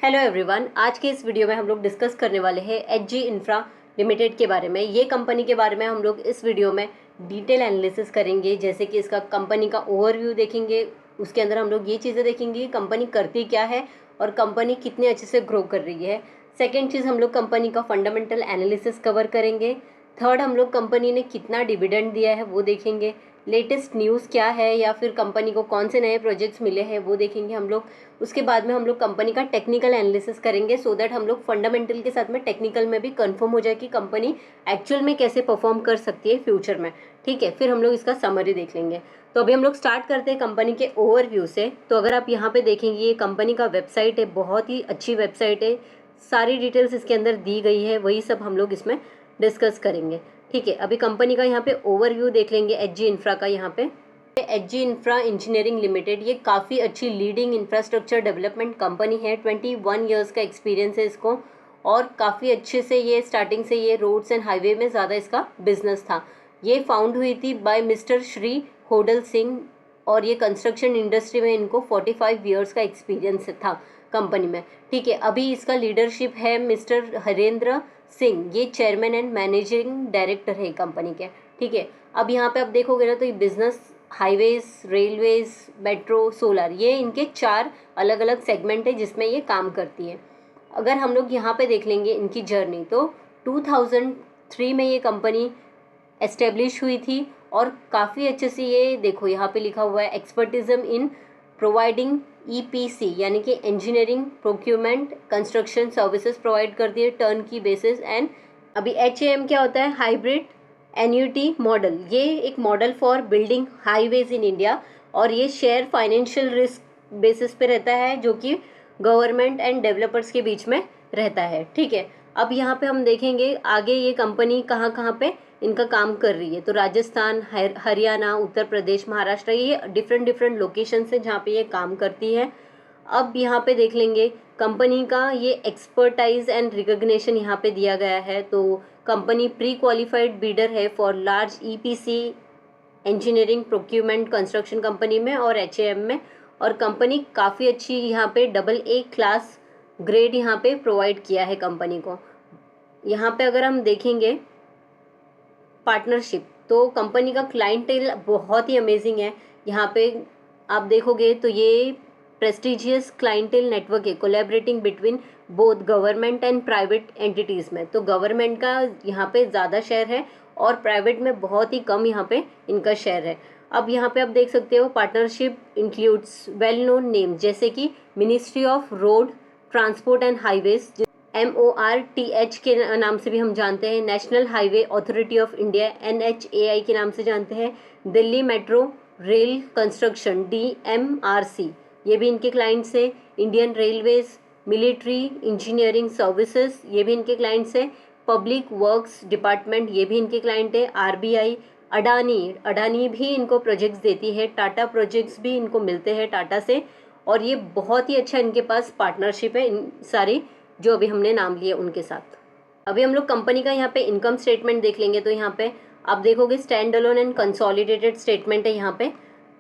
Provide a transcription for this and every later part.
Hello everyone, आज के इस वीडियो में हम लोग डिस्कस करने वाले हैं एचजी इंफ्रा लिमिटेड के बारे में। ये कंपनी के बारे में हम लोग इस वीडियो में डिटेल एनालिसिस करेंगे, जैसे कि इसका कंपनी का ओवरव्यू देखेंगे। उसके अंदर हम लोग ये चीज़ें देखेंगे कि कंपनी करती क्या है और कंपनी कितने अच्छे से ग्रो कर रही है। सेकेंड चीज़, हम लोग कंपनी का फंडामेंटल एनालिसिस कवर करेंगे। थर्ड, हम लोग कंपनी ने कितना डिविडेंड दिया है वो देखेंगे। लेटेस्ट न्यूज़ क्या है या फिर कंपनी को कौन से नए प्रोजेक्ट्स मिले हैं वो देखेंगे हम लोग। उसके बाद में हम लोग कंपनी का टेक्निकल एनालिसिस करेंगे, सो दैट हम लोग फंडामेंटल के साथ में टेक्निकल में भी कंफर्म हो जाए कि कंपनी एक्चुअल में कैसे परफॉर्म कर सकती है फ्यूचर में। ठीक है, फिर हम लोग इसका समरी देख लेंगे। तो अभी हम लोग स्टार्ट करते हैं कंपनी के ओवरव्यू से। तो अगर आप यहाँ पे देखेंगे, ये कंपनी का वेबसाइट है, बहुत ही अच्छी वेबसाइट है, सारी डिटेल्स इसके अंदर दी गई है, वही सब हम लोग इसमें डिस्कस करेंगे। ठीक है, अभी कंपनी का यहाँ पे ओवरव्यू देख लेंगे एचजी इंफ्रा का। यहाँ पे एचजी इंफ्रा इंजीनियरिंग लिमिटेड, ये काफ़ी अच्छी लीडिंग इंफ्रास्ट्रक्चर डेवलपमेंट कंपनी है। 21 ईयर्स का एक्सपीरियंस है इसको, और काफ़ी अच्छे से ये स्टार्टिंग से ये रोड्स एंड हाईवे में ज़्यादा इसका बिजनेस था। ये फाउंड हुई थी बाय मिस्टर श्री होडल सिंह, और ये कंस्ट्रक्शन इंडस्ट्री में इनको 45 ईयर्स का एक्सपीरियंस था कंपनी में। ठीक है, अभी इसका लीडरशिप है मिस्टर हरेंद्र सिंह, ये चेयरमैन एंड मैनेजिंग डायरेक्टर है कंपनी के। ठीक है, अब यहाँ पे आप देखोगे ना, तो ये business, highways, railways, metro, solar, ये इनके 4 अलग अलग सेगमेंट है जिसमें ये काम करती है। अगर हम लोग यहाँ पे देख लेंगे इनकी जर्नी, तो 2003 में ये कंपनी एस्टेब्लिश हुई थी, और काफ़ी अच्छे से, ये देखो यहाँ पे लिखा हुआ है एक्सपर्टिज्म इन प्रोवाइडिंग ईपीसी, यानी कि engineering, procurement, construction services provide करती है टर्न की बेसिस। एंड अभी HAM क्या होता है? Hybrid annuity model. ये एक model for building highways in India, और ये शेयर फाइनेंशियल रिस्क बेसिस पे रहता है, जो कि गवर्नमेंट एंड डेवलपर्स के बीच में रहता है। ठीक है, अब यहाँ पे हम देखेंगे आगे ये कंपनी कहाँ कहाँ पे इनका काम कर रही है। तो राजस्थान, हरियाणा, उत्तर प्रदेश, महाराष्ट्र, ये डिफरेंट लोकेशन से जहाँ पे ये काम करती है। अब यहाँ पे देख लेंगे कंपनी का ये एक्सपर्टाइज एंड रिकग्निशन यहाँ पे दिया गया है। तो कंपनी प्री क्वालिफाइड बीडर है for large EPC, engineering, procurement, construction company में और HAM में। और कंपनी काफ़ी अच्छी यहाँ पे AA क्लास ग्रेड यहाँ पे प्रोवाइड किया है कंपनी को। यहाँ पे अगर हम देखेंगे पार्टनरशिप, तो कंपनी का क्लाइंटेल बहुत ही अमेजिंग है। यहाँ पे आप देखोगे तो ये प्रेस्टिजियस क्लाइंटेल नेटवर्क है, collaborating between both government and private entities में। तो गवर्नमेंट का यहाँ पे ज़्यादा शेयर है और प्राइवेट में बहुत ही कम यहाँ पे इनका शेयर है। अब यहाँ पे आप देख सकते हो partnership includes well known name, जैसे कि ministry of road transport and highways, MORTH के नाम से भी हम जानते हैं, national highway authority of India NHAI के नाम से जानते हैं, Delhi metro rail construction DMRC, ये भी इनके क्लाइंट्स है, Indian railways, military engineering services, ये भी इनके क्लाइंट्स है, पब्लिक वर्क्स डिपार्टमेंट, ये भी इनके क्लाइंट है, RBI, अडानी भी इनको प्रोजेक्ट्स देती है, टाटा प्रोजेक्ट्स भी इनको मिलते हैं टाटा से। और ये बहुत ही अच्छा इनके पास पार्टनरशिप है इन सारी जो अभी हमने नाम लिए उनके साथ। अभी हम लोग कंपनी का यहाँ पे इनकम स्टेटमेंट देख लेंगे। तो यहाँ पे आप देखोगे stand alone and consolidated statement है यहाँ पे।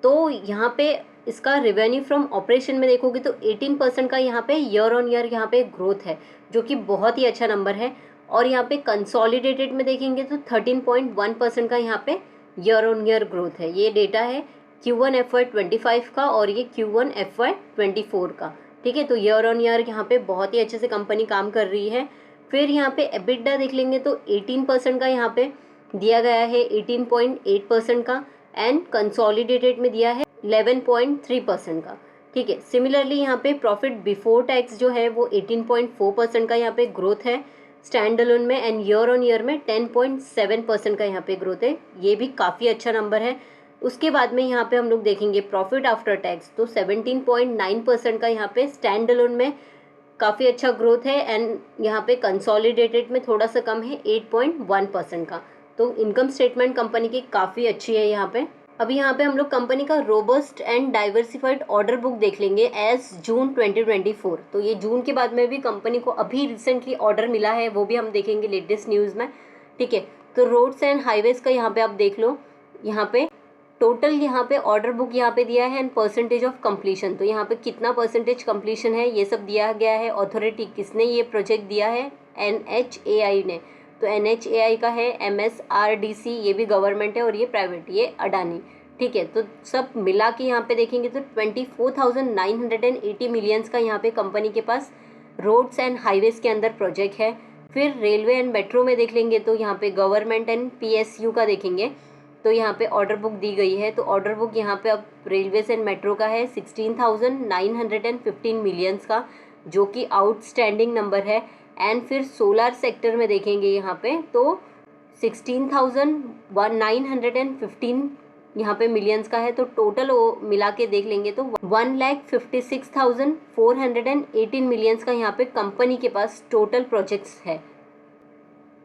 तो यहाँ पे इसका रेवेन्यू फ्रॉम ऑपरेशन में देखोगे तो 18% का यहाँ पे ईयर ऑन ईयर यहाँ पे ग्रोथ है, जो कि बहुत ही अच्छा नंबर है। और यहाँ पे कंसोलिडेटेड में देखेंगे तो 13.1% का यहाँ पे ईयर ऑन ईयर ग्रोथ है। ये डेटा है Q1 FY25 का और ये Q1 FY24 का। ठीक है, तो ईयर ऑन ईयर यहाँ पे बहुत ही अच्छे से कंपनी काम कर रही है। फिर यहाँ पे EBITDA देख लेंगे तो 18% का यहाँ पे दिया गया है, 18.8% का, एंड कंसोलिडेटेड में दिया है 11.3% का। ठीक है, सिमिलरली यहाँ पे प्रॉफिट बिफोर टैक्स जो है वो 18.4% का यहाँ पे ग्रोथ है स्टैंड अलोन में, एंड ईयर ऑन ईयर में 10.7% का यहाँ पे ग्रोथ है। ये भी काफ़ी अच्छा नंबर है। उसके बाद में यहाँ पे हम लोग देखेंगे प्रॉफिट आफ्टर टैक्स, तो 17.9% का यहाँ पे स्टैंड अलोन में काफ़ी अच्छा ग्रोथ है, एंड यहाँ पे कंसोलिडेटेड में थोड़ा सा कम है 8.1% का। तो इनकम स्टेटमेंट कंपनी की काफ़ी अच्छी है यहाँ पे। अभी यहाँ पे हम लोग कंपनी का robust and diversified order book देख लेंगे एज जून 2024। तो ये जून के बाद में भी कंपनी को अभी रिसेंटली ऑर्डर मिला है, वो भी हम देखेंगे लेटेस्ट न्यूज़ में। ठीक है, तो रोड्स एंड हाईवेज का यहाँ पे आप देख लो, यहाँ पे टोटल यहाँ पे ऑर्डर बुक यहाँ पे दिया है एंड परसेंटेज ऑफ कंप्लीशन, तो यहाँ पे कितना परसेंटेज कंप्लीशन है ये सब दिया गया है। अथॉरिटी किसने ये प्रोजेक्ट दिया है, NHAI ने, तो NHAI का है। MSRDC ये भी गवर्नमेंट है और ये प्राइवेट, ये अडानी, ठीक है। तो सब मिला के यहाँ पे देखेंगे तो 24,980 मिलियंस का यहाँ पे कंपनी के पास रोड्स एंड हाईवेज के अंदर प्रोजेक्ट है। फिर रेलवे एंड मेट्रो में देख लेंगे तो यहाँ पे गवर्नमेंट एंड PSU का देखेंगे तो यहाँ पे ऑर्डर बुक दी गई है। तो ऑर्डर बुक यहाँ पे अब रेलवेज एंड मेट्रो का है 16,915 मिलियंस का, जो कि आउटस्टैंडिंग नंबर है। एंड फिर सोलर सेक्टर में देखेंगे यहाँ पे तो 16,915 यहाँ पे मिलियंस का है। तो टोटल मिला के देख लेंगे तो 1,56,418 मिलियंस का यहाँ पे कंपनी के पास टोटल प्रोजेक्ट्स है,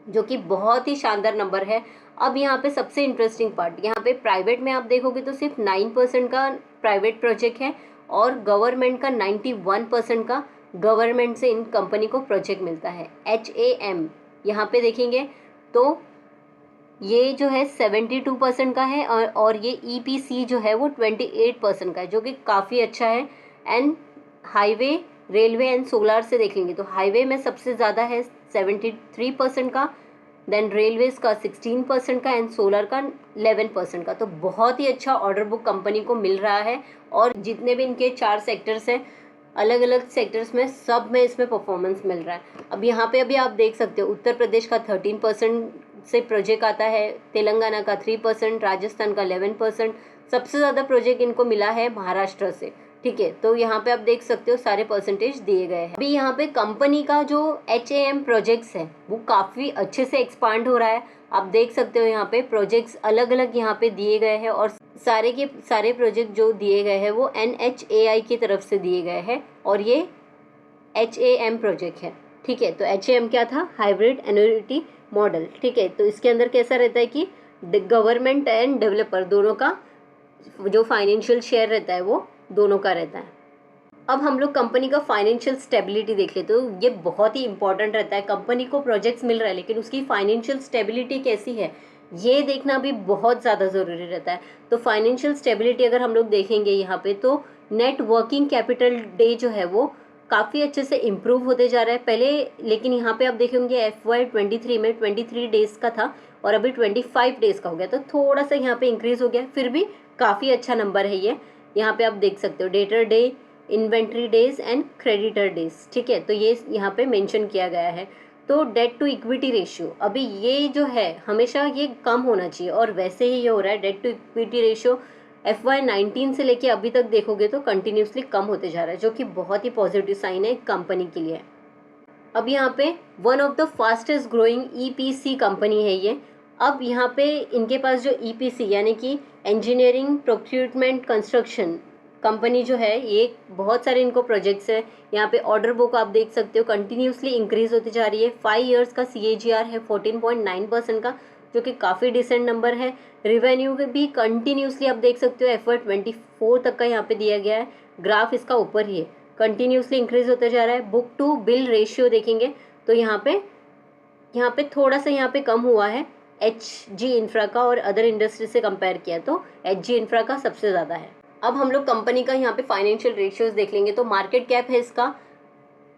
जो कि बहुत ही शानदार नंबर है। अब यहाँ पे सबसे इंटरेस्टिंग पार्ट, यहाँ पे प्राइवेट में आप देखोगे तो सिर्फ 9% का प्राइवेट प्रोजेक्ट है और गवर्नमेंट का 91% का गवर्नमेंट से इन कंपनी को प्रोजेक्ट मिलता है। HAM यहाँ पे देखेंगे तो ये जो है 72% का है और ये EPC जो है वो 28% का है, जो कि काफ़ी अच्छा है। And highway, railway and solar से देखेंगे तो हाईवे में सबसे ज़्यादा है 73% का, देन रेलवेज का 16% का एंड सोलर का 11% का। तो बहुत ही अच्छा ऑर्डर बुक कंपनी को मिल रहा है और जितने भी इनके 4 सेक्टर्स हैं, अलग अलग सेक्टर्स में, सब में इसमें परफॉर्मेंस मिल रहा है। अब यहाँ पे अभी आप देख सकते हो उत्तर प्रदेश का 13% से प्रोजेक्ट आता है, तेलंगाना का 3%, राजस्थान का 11%, सबसे ज़्यादा प्रोजेक्ट इनको मिला है महाराष्ट्र से, ठीक है। तो यहाँ पे आप देख सकते हो सारे परसेंटेज दिए गए हैं। अभी यहाँ पे कंपनी का जो HAM प्रोजेक्ट्स है वो काफ़ी अच्छे से एक्सपांड हो रहा है। आप देख सकते हो यहाँ पे प्रोजेक्ट्स अलग अलग यहाँ पे दिए गए हैं और सारे के सारे प्रोजेक्ट जो दिए गए हैं वो NHAI की तरफ से दिए गए हैं और ये HAM प्रोजेक्ट है, ठीक है। तो HAM क्या था, हाइब्रिड एन्युटी मॉडल, ठीक है। तो इसके अंदर कैसा रहता है कि गवर्नमेंट एंड डेवलपर दोनों का जो फाइनेंशियल शेयर रहता है वो दोनों का रहता है। अब हम लोग कंपनी का फाइनेंशियल स्टेबिलिटी देख लेते, तो ये बहुत ही इंपॉर्टेंट रहता है। कंपनी को प्रोजेक्ट्स मिल रहा है लेकिन उसकी फाइनेंशियल स्टेबिलिटी कैसी है ये देखना भी बहुत ज़्यादा ज़रूरी रहता है। तो फाइनेंशियल स्टेबिलिटी अगर हम लोग देखेंगे यहाँ पे तो नेट वर्किंग कैपिटल डे जो है वो काफ़ी अच्छे से इम्प्रूव होते जा रहा है पहले, लेकिन यहाँ पे आप देखेंगे FY23 में 23 डेज़ का था और अभी 25 डेज़ का हो गया, तो थोड़ा सा यहाँ पे इंक्रीज़ हो गया, फिर भी काफ़ी अच्छा नंबर है ये। यहाँ पे आप देख सकते हो debtor day, inventory days and creditor days, ठीक है। तो ये यहाँ पे मेंशन किया गया है। तो डेट टू इक्विटी रेशियो अभी ये जो है हमेशा ये कम होना चाहिए और वैसे ही ये हो रहा है। Date to equity ratio FY19 से लेके अभी तक देखोगे तो कंटिन्यूसली कम होते जा रहा है, जो कि बहुत ही पॉजिटिव साइन है कंपनी के लिए। अब यहाँ पे one of the fastest growing EPC company है ये। अब यहाँ पे इनके पास जो EPC यानी कि इंजीनियरिंग प्रोक्यूरमेंट कंस्ट्रक्शन कंपनी जो है, ये बहुत सारे इनको प्रोजेक्ट्स है। यहाँ पे ऑर्डर बुक आप देख सकते हो कंटिन्यूसली इंक्रीज होती जा रही है। 5 इयर्स का CAGR है 14.9% का, जो कि काफ़ी डिसेंट नंबर है। रिवेन्यू भी कंटिन्यूसली आप देख सकते हो FY24 तक का यहाँ पे दिया गया है, ग्राफ इसका ऊपर ही है, कंटिन्यूसली इंक्रीज होते जा रहा है। बुक टू बिल रेशियो देखेंगे तो यहाँ पे थोड़ा सा यहाँ पे कम हुआ है HG इंफ्रा का, और अदर इंडस्ट्री से कंपेयर किया तो HG इंफ्रा का सबसे ज़्यादा है। अब हम लोग कंपनी का यहाँ पे फाइनेंशियल रेशियोज देख लेंगे तो मार्केट कैप है इसका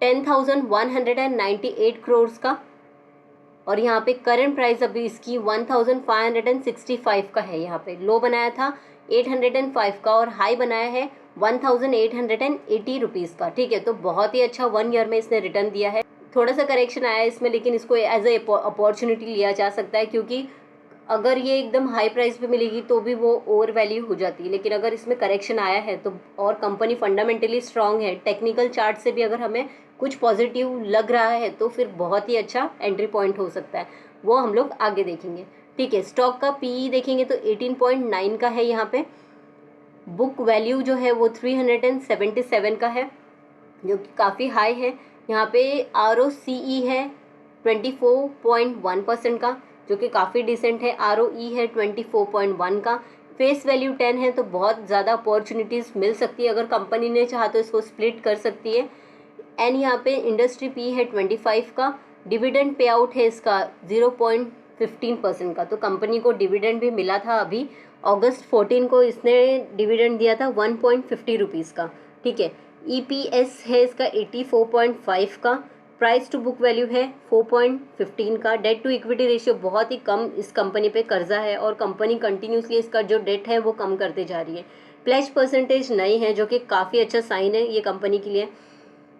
10,198 करोड़ का, और यहाँ पे करंट प्राइस अभी इसकी 1,565 का है। यहाँ पे लो बनाया था 805 का और हाई बनाया है 1,880 रुपीज़ का, ठीक है। तो बहुत ही अच्छा 1 ईयर में इसने रिटर्न दिया है। थोड़ा सा करेक्शन आया है इसमें, लेकिन इसको एज ए अपॉर्चुनिटी लिया जा सकता है, क्योंकि अगर ये एकदम हाई प्राइस पे मिलेगी तो भी वो ओवर वैल्यू हो जाती है। लेकिन अगर इसमें करेक्शन आया है तो, और कंपनी फंडामेंटली स्ट्रांग है, टेक्निकल चार्ट से भी अगर हमें कुछ पॉजिटिव लग रहा है तो फिर बहुत ही अच्छा एंट्री पॉइंट हो सकता है, वो हम लोग आगे देखेंगे, ठीक है। स्टॉक का PE देखेंगे तो 18.9 का है। यहाँ पे बुक वैल्यू जो है वो 377 का है, जो कि काफ़ी हाई है। यहाँ पे ROCE है 24.1% का, जो कि काफ़ी डिसेंट है। ROE है 24.1 का। फेस वैल्यू 10 है, तो बहुत ज़्यादा अपॉर्चुनिटीज़ मिल सकती है, अगर कंपनी ने चाहा तो इसको स्प्लिट कर सकती है। एंड यहाँ पे इंडस्ट्री PE है 25 का। डिविडेंड पे आउट है इसका 0.15% का, तो कंपनी को डिविडेंड भी मिला था अभी, अगस्त 14 को इसने डिविडेंड दिया था 1.50 रुपीज़ का, ठीक है। ईपीएस है इसका 84.5 का, प्राइस टू बुक वैल्यू है 4.15 का, डेट टू इक्विटी रेशियो बहुत ही कम इस कंपनी पे कर्जा है और कंपनी कंटिन्यूसली इसका जो डेट है वो कम करते जा रही है। प्लेज परसेंटेज नहीं है जो कि काफ़ी अच्छा साइन है ये कंपनी के लिए।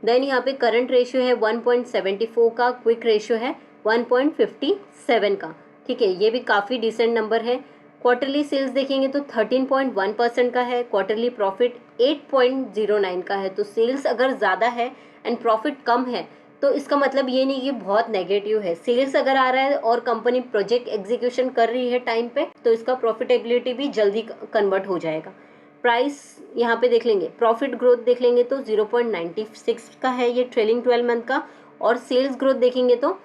देन यहाँ पे करंट रेशियो है 1.74 का, क्विक रेशियो है 1.57 का, ठीक है, ये भी काफ़ी डिसेंट नंबर है। क्वार्टरली सेल्स देखेंगे तो 13.1% का है, क्वार्टरली प्रॉफिट 8.09 का है। तो सेल्स अगर ज़्यादा है एंड प्रॉफिट कम है तो इसका मतलब ये नहीं कि बहुत नेगेटिव है। सेल्स अगर आ रहा है और कंपनी प्रोजेक्ट एग्जीक्यूशन कर रही है टाइम पे तो इसका प्रॉफिटेबिलिटी भी जल्दी कन्वर्ट हो जाएगा। प्राइस यहाँ पे देख लेंगे, प्रॉफिट ग्रोथ देख लेंगे तो 0.96 का है ये ट्रेलिंग 12 मंथ का, और सेल्स ग्रोथ देखेंगे तो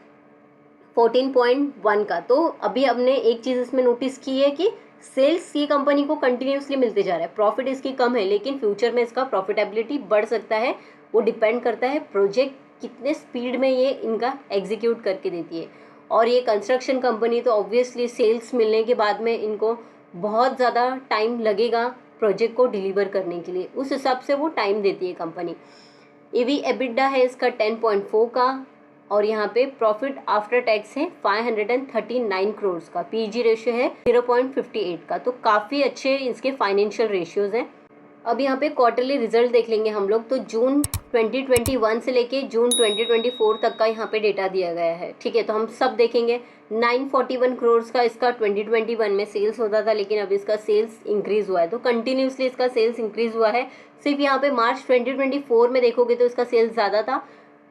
14.1 का। तो अभी हमने एक चीज़ इसमें नोटिस की है कि सेल्स ये कंपनी को कंटिन्यूसली मिलते जा रहा है, प्रॉफिट इसकी कम है लेकिन फ्यूचर में इसका प्रॉफिटेबिलिटी बढ़ सकता है। वो डिपेंड करता है प्रोजेक्ट कितने स्पीड में ये इनका एग्जीक्यूट करके देती है। और ये कंस्ट्रक्शन कंपनी तो ऑब्वियसली सेल्स मिलने के बाद में इनको बहुत ज़्यादा टाइम लगेगा प्रोजेक्ट को डिलीवर करने के लिए, उस हिसाब से वो टाइम देती है कंपनी। ईवी एबिडा है इसका 10.4 का, और यहाँ पे प्रॉफिट आफ्टर टैक्स है 539 करोड़ का, पीजी रेशियो है 0.58 का। तो काफ़ी अच्छे इसके फाइनेंशियल रेशियोज हैं। अब यहाँ पे क्वार्टरली रिजल्ट देख लेंगे हम लोग, तो जून 2021 से लेके जून 2024 तक का यहाँ पे डेटा दिया गया है, ठीक है। तो हम सब देखेंगे, 941 करोड़ का इसका 2021 में सेल्स होता था, लेकिन अब इसका सेल्स इंक्रीज हुआ है। तो कंटिन्यूसली इसका सेल्स इंक्रीज हुआ है। सिर्फ यहाँ पे मार्च 2024 में देखोगे तो इसका सेल्स ज़्यादा था।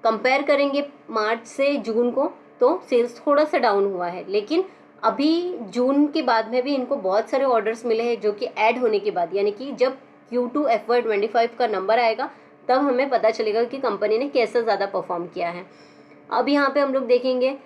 कंपेयर करेंगे मार्च से जून को तो सेल्स थोड़ा सा डाउन हुआ है, लेकिन अभी जून के बाद में भी इनको बहुत सारे ऑर्डर्स मिले हैं जो कि ऐड होने के बाद, यानी कि जब Q2 FY25 का नंबर आएगा तब हमें पता चलेगा कि कंपनी ने कैसा ज़्यादा परफॉर्म किया है। अब यहाँ पे हम लोग देखेंगे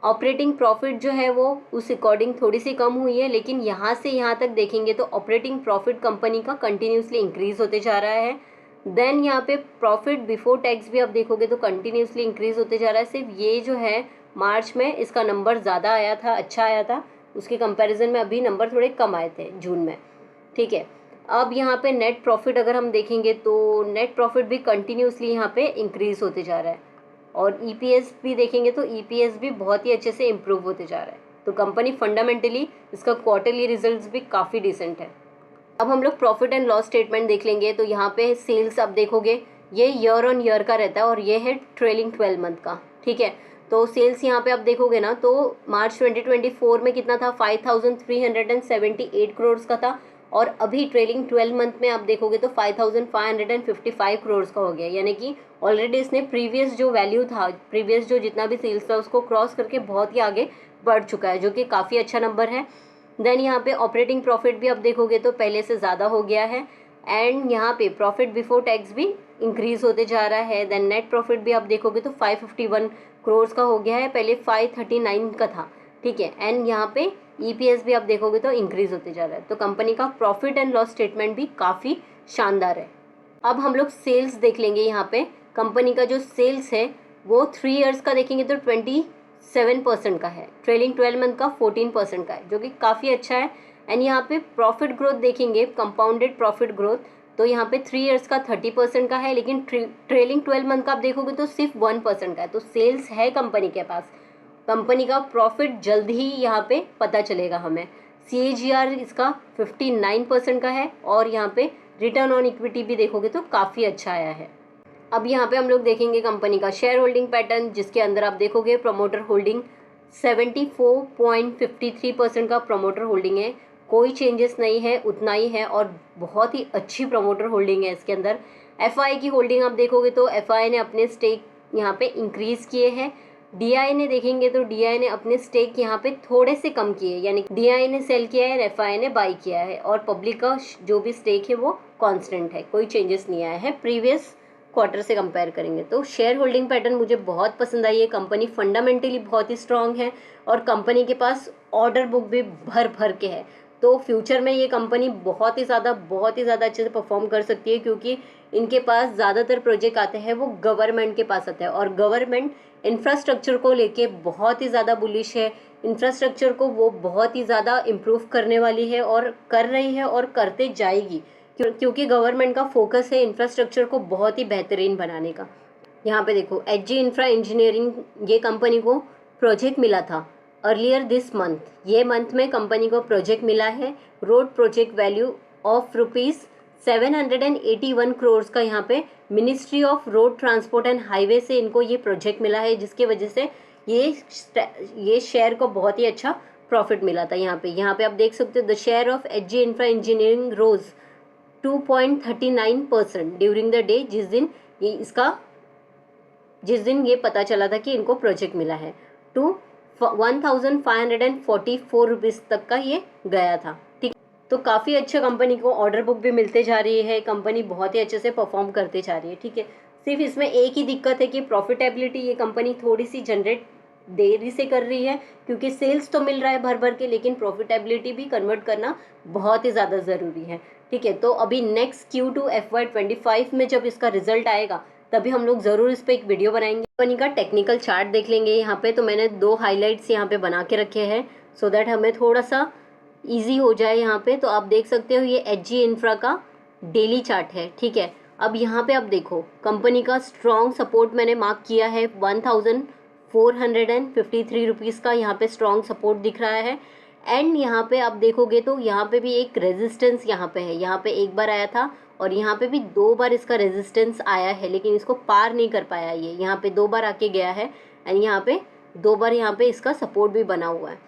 ऑपरेटिंग प्रॉफिट जो है वो उस अकॉर्डिंग थोड़ी सी कम हुई है, लेकिन यहाँ से यहाँ तक देखेंगे तो ऑपरेटिंग प्रॉफिट कंपनी का कंटिन्यूसली इंक्रीज होते जा रहा है। देन यहाँ पे प्रॉफिट बिफोर टैक्स भी आप देखोगे तो कंटिन्यूसली इंक्रीज होते जा रहा है। सिर्फ ये जो है मार्च में इसका नंबर ज़्यादा आया था, अच्छा आया था, उसके कंपैरिजन में अभी नंबर थोड़े कम आए थे जून में, ठीक है। अब यहाँ पे नेट प्रॉफिट अगर हम देखेंगे तो नेट प्रॉफिट भी कंटिन्यूसली यहाँ पे इंक्रीज होते जा रहा है, और ईपीएस भी देखेंगे तो ईपीएस भी बहुत ही अच्छे से इम्प्रूव होते जा रहा है। तो कंपनी फंडामेंटली इसका क्वार्टरली रिजल्ट्स भी काफ़ी डिसेंट है। अब हम लोग प्रॉफिट एंड लॉस स्टेटमेंट देख लेंगे, तो यहाँ पे सेल्स आप देखोगे ये ईयर ऑन ईयर का रहता है और ये है ट्रेलिंग 12 मंथ का, ठीक है। तो सेल्स यहाँ पे आप देखोगे ना तो मार्च 2024 में कितना था, 5378 करोड़ का था, और अभी ट्रेलिंग 12 मंथ में आप देखोगे तो 5555 करोड़ का हो गया, यानी कि ऑलरेडी इसने प्रीवियस जो वैल्यू था, प्रीवियस जो जितना भी सेल्स था उसको क्रॉस करके बहुत ही आगे बढ़ चुका है, जो कि काफ़ी अच्छा नंबर है। देन यहाँ पे ऑपरेटिंग प्रॉफिट भी आप देखोगे तो पहले से ज़्यादा हो गया है, एंड यहाँ पे प्रॉफिट बिफोर टैक्स भी इंक्रीज होते जा रहा है। देन नेट प्रॉफिट भी आप देखोगे तो 551 करोड़ का हो गया है, पहले 539 का था, ठीक है। एंड यहाँ पे ईपीएस भी आप देखोगे तो इंक्रीज होते जा रहा है। तो कंपनी का प्रॉफिट एंड लॉस स्टेटमेंट भी काफ़ी शानदार है। अब हम लोग सेल्स देख लेंगे। यहाँ पे कंपनी का जो सेल्स है वो 3 इयर्स का देखेंगे तो 27% का है, ट्रेलिंग 12 मंथ का 14% का है, जो कि काफ़ी अच्छा है। एंड यहाँ पे प्रॉफिट ग्रोथ देखेंगे, कंपाउंडेड प्रॉफिट ग्रोथ, तो यहाँ पे 3 इयर्स का 30% का है, लेकिन ट्रेलिंग 12 मंथ का आप देखोगे तो सिर्फ 1% का है। तो सेल्स है कंपनी के पास, कंपनी का प्रॉफिट जल्द ही यहाँ पे पता चलेगा हमें। CAGR इसका 59% का है, और यहाँ पे रिटर्न ऑन इक्विटी भी देखोगे तो काफ़ी अच्छा आया है। अब यहाँ पे हम लोग देखेंगे कंपनी का शेयर होल्डिंग पैटर्न, जिसके अंदर आप देखोगे प्रमोटर होल्डिंग 74.53% का प्रमोटर होल्डिंग है, कोई चेंजेस नहीं है, उतना ही है, और बहुत ही अच्छी प्रमोटर होल्डिंग है इसके अंदर। FI की होल्डिंग आप देखोगे तो FI ने अपने स्टेक यहाँ पे इंक्रीज किए हैं। DI ने देखेंगे तो DI ने अपने स्टेक यहाँ पे थोड़े से कम किए, यानी DI ने सेल किया है, FI ने बाई किया है, और पब्लिक का जो भी स्टेक है वो कांस्टेंट है, कोई चेंजेस नहीं आया है प्रीवियस क्वार्टर से कंपेयर करेंगे। तो शेयर होल्डिंग पैटर्न मुझे बहुत पसंद आई है। कंपनी फंडामेंटली बहुत ही स्ट्रांग है, और कंपनी के पास ऑर्डर बुक भी भर भर के है। तो फ्यूचर में ये कंपनी बहुत ही ज़्यादा अच्छे से परफॉर्म कर सकती है, क्योंकि इनके पास ज़्यादातर प्रोजेक्ट आते हैं वो गवर्नमेंट के पास आते हैं, और गवर्नमेंट इंफ्रास्ट्रक्चर को लेके बहुत ही ज़्यादा बुलिश है। इंफ्रास्ट्रक्चर को वो बहुत ही ज़्यादा इम्प्रूव करने वाली है और कर रही है और करते जाएगी, क्योंकि गवर्नमेंट का फोकस है इंफ्रास्ट्रक्चर को बहुत ही बेहतरीन बनाने का। यहाँ पे देखो, एचजी इंफ्रा इंजीनियरिंग, ये कंपनी को प्रोजेक्ट मिला था अर्लियर दिस मंथ। ये मंथ में कंपनी को प्रोजेक्ट मिला है। Road project value of ₹781 crore का यहाँ पे ministry of road transport and highway से इनको ये प्रोजेक्ट मिला है, जिसकी वजह से ये शेयर को बहुत ही अच्छा प्रॉफिट मिला था। यहाँ पे आप देख सकते हो, the share of HG infra engineering rose 2.39% during the day, जिस दिन ये पता चला था कि इनको प्रोजेक्ट मिला है, टू 1544 रुपीज़ तक का ये गया था। ठीक, तो काफ़ी अच्छा कंपनी को ऑर्डर बुक भी मिलते जा रही है, कंपनी बहुत ही अच्छे से परफॉर्म करते जा रही है। ठीक है, सिर्फ इसमें एक ही दिक्कत है कि प्रॉफिटेबिलिटी ये कंपनी थोड़ी सी जनरेट देरी से कर रही है, क्योंकि सेल्स तो मिल रहा है भर भर के, लेकिन प्रॉफिटेबिलिटी भी कन्वर्ट करना बहुत ही ज़्यादा ज़रूरी है। ठीक है, तो अभी नेक्स्ट Q2 FY25 में जब इसका रिजल्ट आएगा तभी हम लोग ज़रूर इस पर एक वीडियो बनाएंगे। कंपनी का टेक्निकल चार्ट देख लेंगे। यहाँ पे तो मैंने 2 हाइलाइट्स यहाँ पे बना के रखे हैं, सो दैट हमें थोड़ा सा ईजी हो जाए। यहाँ पे तो आप देख सकते हो, ये एचजी इंफ्रा का डेली चार्ट है। ठीक है, अब यहाँ पे आप देखो, कंपनी का स्ट्रॉन्ग सपोर्ट मैंने मार्क किया है 1453 रुपीज़ का, यहाँ पे स्ट्रॉन्ग सपोर्ट दिख रहा है। एंड यहाँ पे आप देखोगे तो यहाँ पे भी एक रेजिस्टेंस यहाँ पे है। यहाँ पे एक बार आया था और यहाँ पे भी 2 बार इसका रेजिस्टेंस आया है, लेकिन इसको पार नहीं कर पाया। ये यहाँ पे 2 बार आके गया है, एंड यहाँ पे 2 बार यहाँ पे इसका सपोर्ट भी बना हुआ है।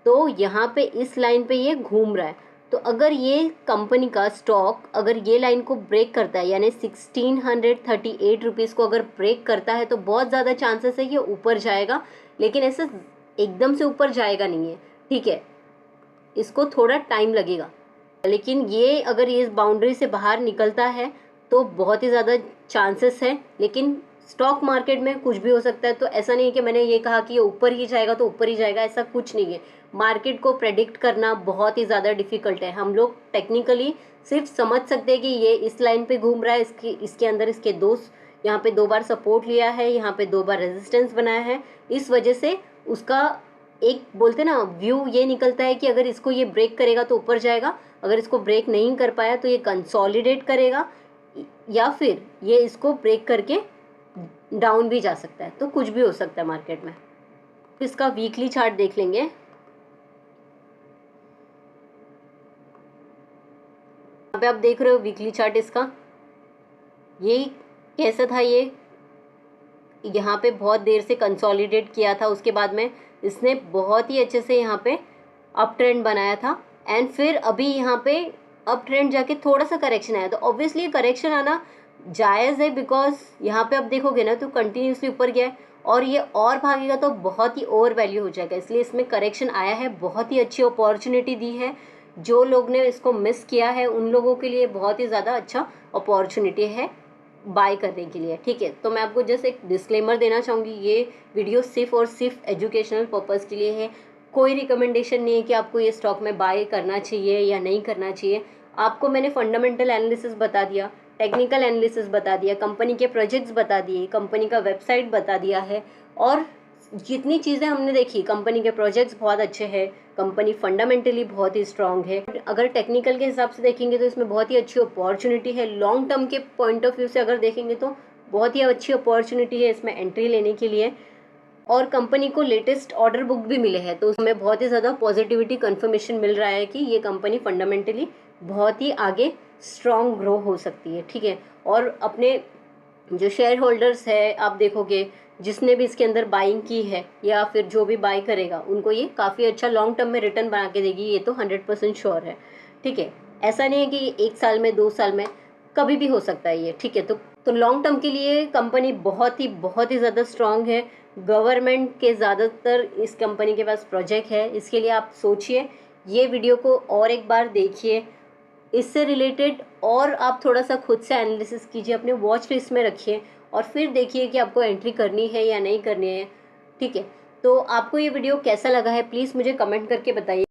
तो यहाँ पे इस लाइन पे ये घूम रहा है। तो अगर ये कंपनी का स्टॉक अगर ये लाइन को ब्रेक करता है, यानी 1638 रुपीज़ को अगर ब्रेक करता है, तो बहुत ज़्यादा चांसेस है ये ऊपर जाएगा, लेकिन ऐसे एकदम से ऊपर जाएगा नहीं है। ठीक है, इसको थोड़ा टाइम लगेगा, लेकिन ये अगर ये इस बाउंड्री से बाहर निकलता है तो बहुत ही ज़्यादा चांसेस है। लेकिन स्टॉक मार्केट में कुछ भी हो सकता है, तो ऐसा नहीं है कि मैंने ये कहा कि ये ऊपर ही जाएगा तो ऊपर ही जाएगा, ऐसा कुछ नहीं है। मार्केट को प्रेडिक्ट करना बहुत ही ज़्यादा डिफिकल्ट है। हम लोग टेक्निकली सिर्फ समझ सकते हैं कि ये इस लाइन पे घूम रहा है, इसके अंदर इसके यहाँ पे 2 बार सपोर्ट लिया है, यहाँ पे 2 बार रेजिस्टेंस बनाया है। इस वजह से उसका एक बोलते ना व्यू ये निकलता है कि अगर इसको ये ब्रेक करेगा तो ऊपर जाएगा, अगर इसको ब्रेक नहीं कर पाया तो ये कंसोलिडेट करेगा, या फिर ये इसको ब्रेक करके डाउन भी जा सकता है। तो कुछ भी हो सकता है मार्केट में। इसका वीकली चार्ट देख लेंगे। यहाँ पे आप देख रहे हो वीकली चार्ट इसका, ये कैसा था, ये यहाँ पे बहुत देर से कंसोलिडेट किया था, उसके बाद में इसने बहुत ही अच्छे से यहाँ पे अप ट्रेंड बनाया था, एंड फिर अभी यहाँ पे अप ट्रेंड जाके थोड़ा सा करेक्शन आया। तो ऑब्वियसली करेक्शन आना जायज़ है, बिकॉज यहाँ पे आप देखोगे ना तो कंटिन्यूसली ऊपर गया है, और ये और भागेगा तो बहुत ही ओवर वैल्यू हो जाएगा, इसलिए इसमें करेक्शन आया है। बहुत ही अच्छी अपॉर्चुनिटी दी है, जो लोग ने इसको मिस किया है उन लोगों के लिए बहुत ही ज़्यादा अच्छा अपॉर्चुनिटी है बाय करने के लिए। ठीक है, तो मैं आपको जस्ट एक डिस्क्लेमर देना चाहूँगी, ये वीडियो सिर्फ और सिर्फ एजुकेशनल पर्पज़ के लिए है। कोई रिकमेंडेशन नहीं है कि आपको ये स्टॉक में बाय करना चाहिए या नहीं करना चाहिए। आपको मैंने फंडामेंटल एनालिसिस बता दिया, टेक्निकल एनालिसिस बता दिया, कंपनी के प्रोजेक्ट्स बता दिए, कंपनी का वेबसाइट बता दिया है, और जितनी चीज़ें हमने देखी, कंपनी के प्रोजेक्ट्स बहुत अच्छे हैं, कंपनी फंडामेंटली बहुत ही स्ट्रांग है। अगर टेक्निकल के हिसाब से देखेंगे तो इसमें बहुत ही अच्छी अपॉर्चुनिटी है। लॉन्ग टर्म के पॉइंट ऑफ व्यू से अगर देखेंगे तो बहुत ही अच्छी अपॉर्चुनिटी है इसमें एंट्री लेने के लिए, और कंपनी को लेटेस्ट ऑर्डर बुक भी मिले हैं, तो उसमें बहुत ही ज़्यादा पॉजिटिविटी कंफर्मेशन मिल रहा है कि ये कंपनी फंडामेंटली बहुत ही आगे स्ट्रॉन्ग ग्रो हो सकती है। ठीक है, और अपने जो शेयर होल्डर्स है, आप देखोगे जिसने भी इसके अंदर बाइंग की है या फिर जो भी बाय करेगा, उनको ये काफ़ी अच्छा लॉन्ग टर्म में रिटर्न बना के देगी, ये तो 100% श्योर है। ठीक है, ऐसा नहीं है कि 1 साल में 2 साल में, कभी भी हो सकता है ये। ठीक है, तो लॉन्ग टर्म के लिए कंपनी बहुत ही ज़्यादा स्ट्रांग है। गवर्नमेंट के ज़्यादातर इस कंपनी के पास प्रोजेक्ट है, इसके लिए आप सोचिए, ये वीडियो को और एक बार देखिए, इससे रिलेटेड और आप थोड़ा सा खुद से एनालिसिस कीजिए, अपने वॉच लिस्ट में रखिए, और फिर देखिए कि आपको एंट्री करनी है या नहीं करनी है। ठीक है, तो आपको ये वीडियो कैसा लगा है प्लीज़ मुझे कमेंट करके बताइए।